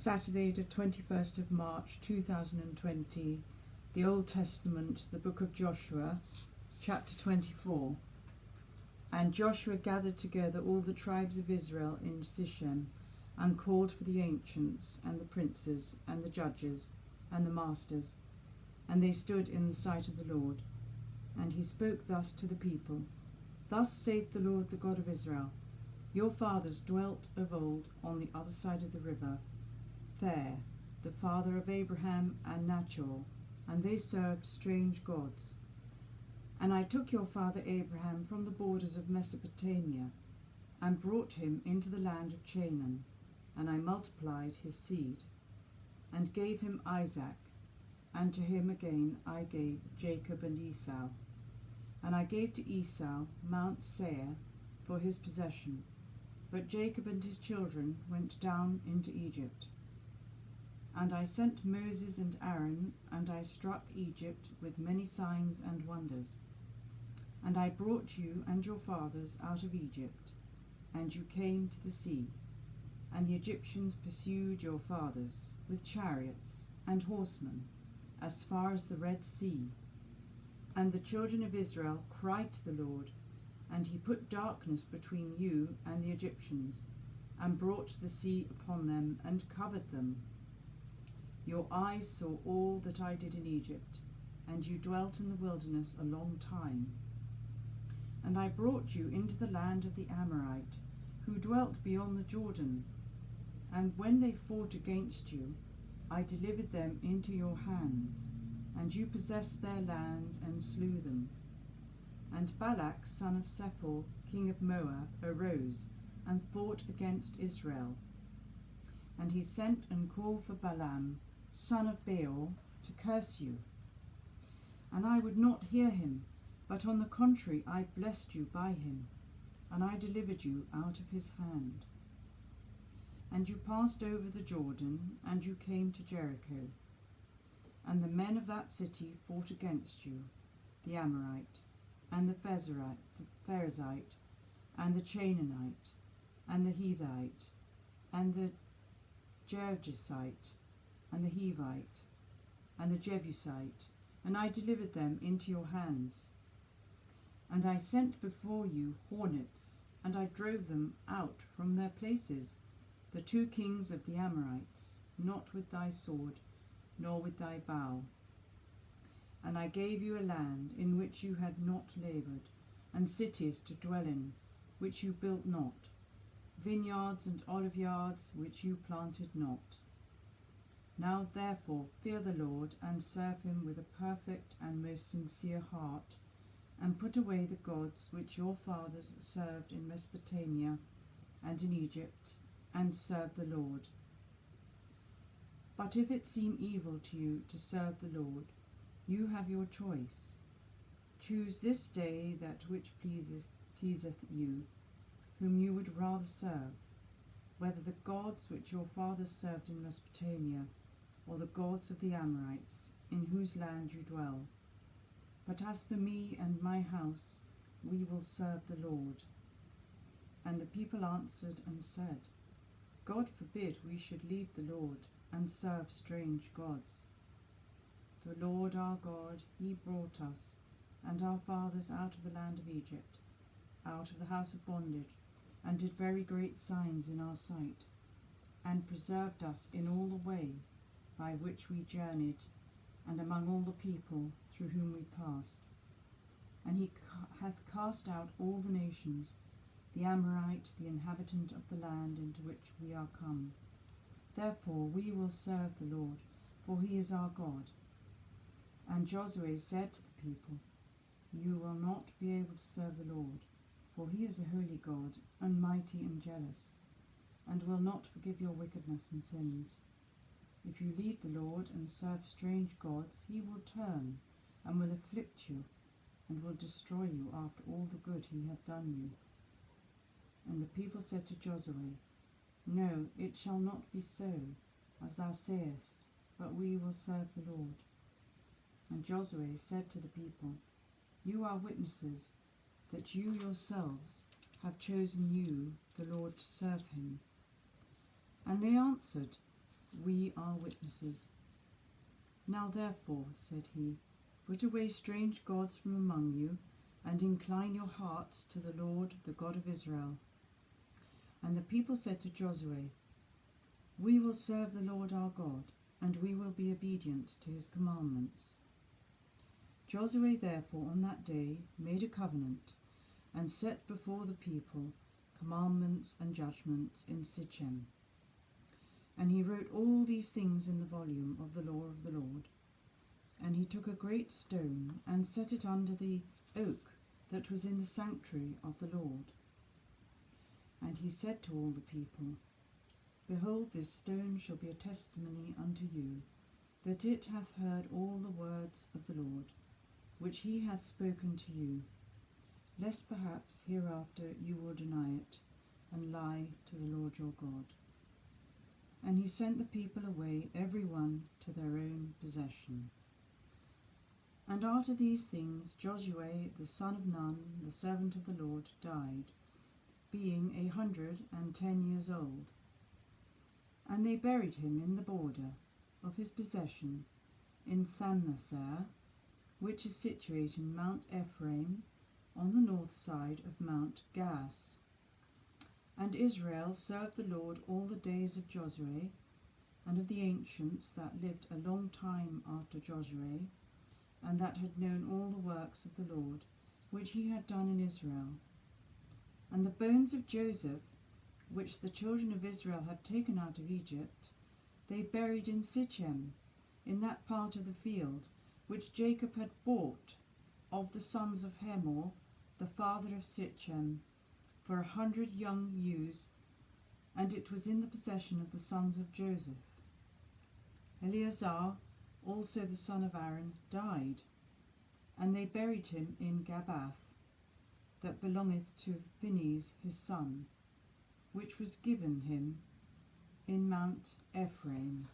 Saturday, the 21st of March 2020, the Old Testament, the book of Joshua, chapter 24. And Joshua gathered together all the tribes of Israel in Sichem, and called for the ancients, and the princes, and the judges, and the masters. And they stood in the sight of the Lord. And he spoke thus to the people: Thus saith the Lord, the God of Israel, Your fathers dwelt of old on the other side of the river, there, the father of Abraham and Nachor, and they served strange gods. And I took your father Abraham from the borders of Mesopotamia, and brought him into the land of Canaan, and I multiplied his seed, and gave him Isaac, and to him again I gave Jacob and Esau. And I gave to Esau Mount Seir for his possession, but Jacob and his children went down into Egypt. And I sent Moses and Aaron, and I struck Egypt with many signs and wonders. And I brought you and your fathers out of Egypt, and you came to the sea, and the Egyptians pursued your fathers with chariots and horsemen as far as the Red Sea. And the children of Israel cried to the Lord, and he put darkness between you and the Egyptians, and brought the sea upon them, and covered them. Your eyes saw all that I did in Egypt, and you dwelt in the wilderness a long time. And I brought you into the land of the Amorite, who dwelt beyond the Jordan. And when they fought against you, I delivered them into your hands, and you possessed their land and slew them. And Balak son of Sephor, king of Moab, arose and fought against Israel. And he sent and called for Balaam, son of Beor, to curse you. And I would not hear him, but on the contrary I blessed you by him, and I delivered you out of his hand. And you passed over the Jordan, and you came to Jericho. And the men of that city fought against you, the Amorite, and the Pharisite, and the Canaanite, and the Hethite, and the Gergesite, and the Hivite, and the Jebusite, and I delivered them into your hands. And I sent before you hornets, and I drove them out from their places, the two kings of the Amorites, not with thy sword, nor with thy bow. And I gave you a land in which you had not laboured, and cities to dwell in, which you built not, vineyards and oliveyards which you planted not. Now therefore fear the Lord, and serve him with a perfect and most sincere heart, and put away the gods which your fathers served in Mesopotamia and in Egypt, and serve the Lord. But if it seem evil to you to serve the Lord, you have your choice. Choose this day that which pleaseth you, whom you would rather serve, whether the gods which your fathers served in Mesopotamia, or the gods of the Amorites, in whose land you dwell. But as for me and my house, we will serve the Lord. And the people answered and said, God forbid we should leave the Lord, and serve strange gods. The Lord our God, he brought us and our fathers out of the land of Egypt, out of the house of bondage, and did very great signs in our sight, and preserved us in all the way by which we journeyed, and among all the people through whom we passed. And he hath cast out all the nations, the Amorite, the inhabitant of the land into which we are come. Therefore we will serve the Lord, for he is our God. And Josue said to the people, You will not be able to serve the Lord, for he is a holy God, and mighty and jealous, and will not forgive your wickedness and sins. If you leave the Lord and serve strange gods, he will turn and will afflict you, and will destroy you after all the good he hath done you. And the people said to Josue, No, it shall not be so, as thou sayest, but we will serve the Lord. And Josue said to the people, You are witnesses that you yourselves have chosen you, the Lord, to serve him. And they answered, We are witnesses. Now therefore, said he, put away strange gods from among you, and incline your hearts to the Lord, the God of Israel. And the people said to Josue, We will serve the Lord our God, and we will be obedient to his commandments. Josue therefore on that day made a covenant, and set before the people commandments and judgments in Sichem. And he wrote all these things in the volume of the law of the Lord. And he took a great stone, and set it under the oak that was in the sanctuary of the Lord. And he said to all the people, Behold, this stone shall be a testimony unto you, that it hath heard all the words of the Lord, which he hath spoken to you, lest perhaps hereafter you will deny it, and lie to the Lord your God. And he sent the people away, every one to their own possession. And after these things Josue the son of Nun, the servant of the Lord, died, being 110 years old. And they buried him in the border of his possession in Thamnassar, which is situate in Mount Ephraim, on the north side of Mount Gaas. And Israel served the Lord all the days of Josue, and of the ancients that lived a long time after Josue, and that had known all the works of the Lord, which he had done in Israel. And the bones of Joseph, which the children of Israel had taken out of Egypt, they buried in Sichem, in that part of the field which Jacob had bought of the sons of Hamor, the father of Sichem, for 100 young ewes, and it was in the possession of the sons of Joseph. Eleazar, also the son of Aaron, died, and they buried him in Gabath, that belongeth to Phinehas his son, which was given him in Mount Ephraim.